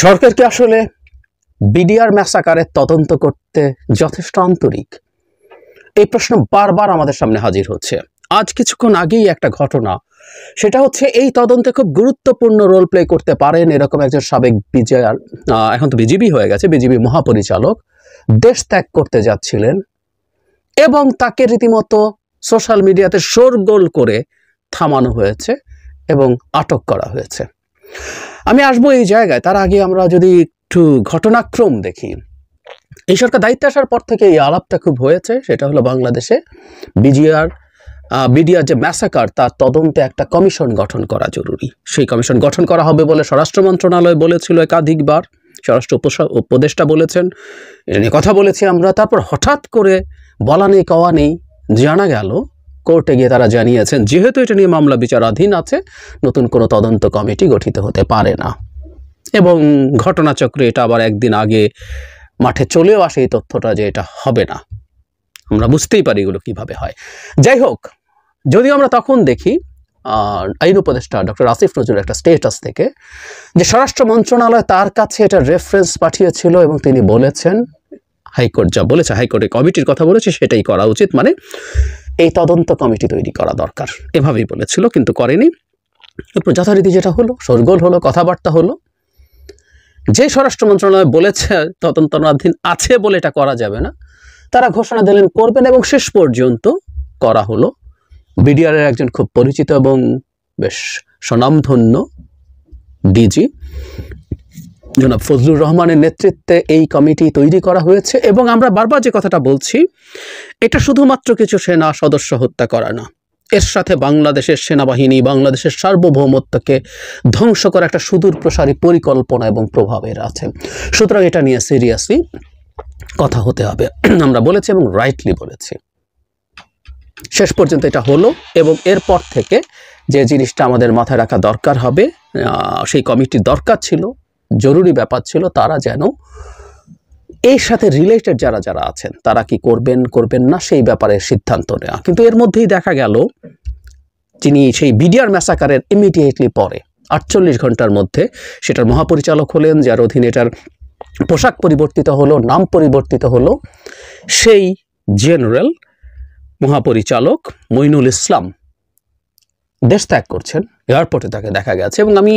সরকার কি আসলে বিডিআর ম্যাসাকারের তদন্ত করতে যথেষ্ট আন্তরিক? এই প্রশ্ন বারবার আমাদের সামনে হাজির হচ্ছে। আজ কিছুক্ষণ আগেই একটা ঘটনা, সেটা হচ্ছে এই তদন্তে খুব গুরুত্বপূর্ণ রোল প্লে করতে পারেন এরকম একজন সাবেক বিজেআর, এখন তো বিজিবি হয়ে গেছে, বিজিবি মহাপরিচালক দেশ ত্যাগ করতে যাচ্ছিলেন এবং তাকে রীতিমতো সোশ্যাল মিডিয়াতে শোরগোল করে থামানো হয়েছে এবং আটক করা হয়েছে। আমি আসবো এই জায়গায়, তার আগে আমরা যদি একটু ঘটনাক্রম দেখি। এই সরকার দায়িত্বে আসার পর থেকে এই আলাপটা খুব হয়েছে, সেটা হলো বাংলাদেশে বিডিআর যে ম্যাসাকার তার তদন্তে একটা কমিশন গঠন করা জরুরি। সেই কমিশন গঠন করা হবে বলে স্বরাষ্ট্র মন্ত্রণালয় বলেছিল একাধিকবার, স্বরাষ্ট্র উপদেষ্টা বলেছেন, এটা নিয়ে কথা বলেছি আমরা। তারপর হঠাৎ করে বলা নেই কওয়া নেই জানা গেল কোর্টে গিয়ে তারা জানিয়েছেন যেহেতু এটা নিয়ে মামলা বিচারাধীন আছে, নতুন কোনো তদন্ত কমিটি গঠিত হতে পারে না। এবং ঘটনাচক্রে এটা আবার একদিন আগে মাঠে চলেও আসে এই তথ্যটা যে এটা হবে না। আমরা বুঝতেই পারি এগুলো কিভাবে হয়। যাই হোক, যদিও আমরা তখন দেখি আইন উপদেষ্টা ডক্টর আসিফ নজরুল একটা স্টেটাস থেকে যে স্বরাষ্ট্র মন্ত্রণালয় তার কাছে এটা রেফারেন্স পাঠিয়েছিল এবং তিনি বলেছেন, হাইকোর্ট যা বলেছে, হাইকোর্টে কমিটির কথা বলেছে সেটাই করা উচিত, মানে এই তদন্ত কমিটি তৈরি করা দরকার, এভাবেই বলেছিল, কিন্তু করেনি। এরপর যথারীতি যেটা হলো, শোরগোল হলো, কথাবার্তা হলো। যে স্বরাষ্ট্র মন্ত্রণালয় বলেছে তদন্তাধীন আছে বলে এটা করা যাবে না, তারা ঘোষণা দিলেন করবেন এবং শেষ পর্যন্ত করা হলো। বিডিআরের একজন খুব পরিচিত এবং বেশ স্বনামধন্য ডিজি জনাব ফজলুর রহমানের নেতৃত্বে এই কমিটি তৈরি করা হয়েছে। এবং আমরা বারবার যে কথাটা বলছি, এটা শুধুমাত্র কিছু সেনা সদস্য হত্যা করা না, এর সাথে বাংলাদেশের সেনাবাহিনী, বাংলাদেশের সার্বভৌমত্বকে ধ্বংস করা একটা সুদূর প্রসারী পরিকল্পনা এবং প্রভাবের আছে। সুতরাং এটা নিয়ে সিরিয়াসলি কথা হতে হবে, আমরা বলেছি এবং রাইটলি বলেছি। শেষ পর্যন্ত এটা হলো এবং এরপর থেকে যে জিনিসটা আমাদের মাথায় রাখা দরকার হবে, সেই কমিটির দরকার ছিল, জরুরি ব্যাপার ছিল, তারা যেন এর সাথে রিলেটেড যারা যারা আছেন তারা কি করবেন করবেন না সেই ব্যাপারে সিদ্ধান্ত নেওয়া। কিন্তু এর মধ্যেই দেখা গেল যিনি সেই বিডিআর ম্যাসাকারের ইমিডিয়েটলি পরে 48 ঘন্টার মধ্যে সেটার মহাপরিচালক হলেন, যার অধীনে এটার পোশাক পরিবর্তিত হলো, নাম পরিবর্তিত হলো, সেই জেনারেল মহাপরিচালক মইনুল ইসলাম দেশ ত্যাগ করছেন। এয়ারপোর্টে তাকে দেখা গেছে এবং আমি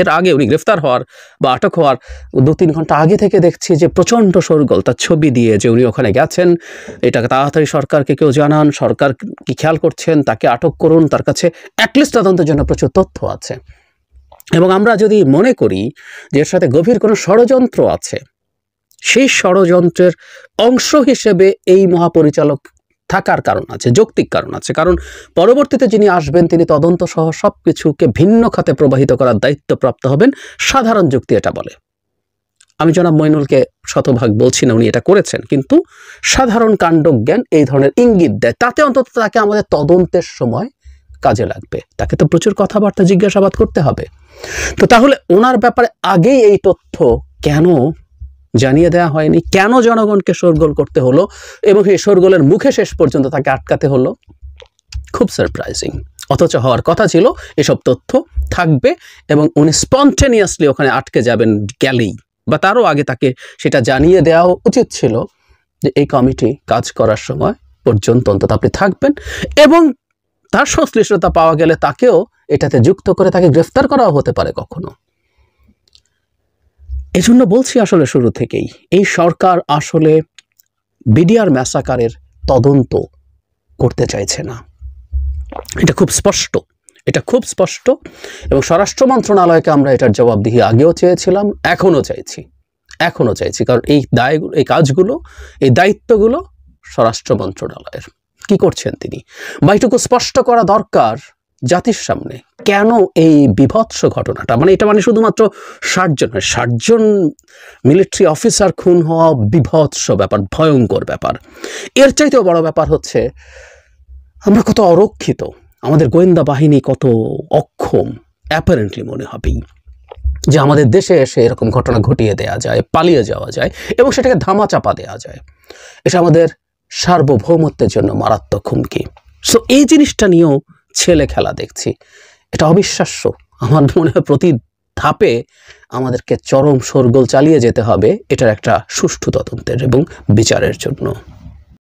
এর আগে উনি গ্রেফতার হওয়ার বা আটক হওয়ার 2-3 ঘন্টা আগে থেকে দেখছি যে প্রচণ্ড শোরগোল, তার ছবি দিয়ে যে উনি ওখানে গেছেন, এটাকে তাড়াতাড়ি সরকারকে কেউ জানান, সরকার কি খেয়াল করছেন, তাকে আটক করুন, তার কাছে অ্যাটলিস্ট তদন্তের জন্য প্রচুর তথ্য আছে। এবং আমরা যদি মনে করি যে এর সাথে গভীর কোনো ষড়যন্ত্র আছে, সেই ষড়যন্ত্রের অংশ হিসেবে এই মহাপরিচালক থাকার কারণ আছে, যৌক্তিক কারণ আছে। কারণ পরবর্তীতে যিনি আসবেন তিনি তদন্ত সহ সব কিছুকে ভিন্ন খাতে প্রবাহিত করার দায়িত্বপ্রাপ্ত হবেন, সাধারণ যুক্তি এটা বলে। আমি জনাব মইনুলকে শতভাগ বলছি না উনি এটা করেছেন, কিন্তু সাধারণ কাণ্ডজ্ঞান এই ধরনের ইঙ্গিত দেয়, তাতে অন্তত তাকে আমাদের তদন্তের সময় কাজে লাগবে। তাকে তো প্রচুর কথাবার্তা জিজ্ঞাসাবাদ করতে হবে। তো তাহলে ওনার ব্যাপারে আগেই এই তথ্য কেন জানিয়ে দেওয়া হয়নি, কেন জনগণকে শোরগোল করতে হলো এবং এই শোরগোলের মুখে শেষ পর্যন্ত তাকে আটকাতে হলো? খুব সারপ্রাইজিং। অথচ হওয়ার কথা ছিল এসব তথ্য থাকবে এবং উনি স্পন্টেনিয়াসলি ওখানে আটকে যাবেন গেলেই, বা তারও আগে তাকে সেটা জানিয়ে দেওয়া উচিত ছিল যে এই কমিটি কাজ করার সময় পর্যন্ত অন্তত আপনি থাকবেন এবং তার সংশ্লিষ্টতা পাওয়া গেলে তাকেও এটাতে যুক্ত করে তাকে গ্রেফতার করাও হতে পারে কখনো। এজন্য বলছি আসলে শুরু থেকেই এই সরকার আসলে বিডিআর ম্যাসাকারের তদন্ত করতে চাইছে না, এটা খুব স্পষ্ট, এটা খুব স্পষ্ট। এবং স্বরাষ্ট্র মন্ত্রণালয়কে আমরা এটার জবাবদিহি আগেও চেয়েছিলাম, এখনও চাইছি, কারণ এই কাজগুলো, এই দায়িত্বগুলো স্বরাষ্ট্র মন্ত্রণালয়ের। কি করছেন তিনি বা এটুকু স্পষ্ট করা দরকার জাতির সামনে, কেন এই বিভৎস ঘটনাটা, মানে এটা মানে শুধুমাত্র 60 জন মিলিটারি অফিসার খুন হওয়া বিভৎস ব্যাপার, ভয়ঙ্কর ব্যাপার। এর চাইতেও বড় ব্যাপার হচ্ছে আমরা কত অরক্ষিত, আমাদের গোয়েন্দা বাহিনী কত অক্ষম। অ্যাপারেন্টলি মনে হবেই যে আমাদের দেশে এসে এরকম ঘটনা ঘটিয়ে দেওয়া যায়, পালিয়ে যাওয়া যায় এবং সেটাকে ধামাচাপা দেওয়া যায়। এটা আমাদের সার্বভৌমত্বের জন্য মারাত্মক হুমকি। সো এই জিনিসটা নিয়েও ছেলে খেলা দেখছি, এটা অবিশ্বাস্য। আমার মনে হয় প্রতি ধাপে আমাদেরকে চরম শোরগোল চালিয়ে যেতে হবে এটার একটা সুষ্ঠু তদন্তের এবং বিচারের জন্য।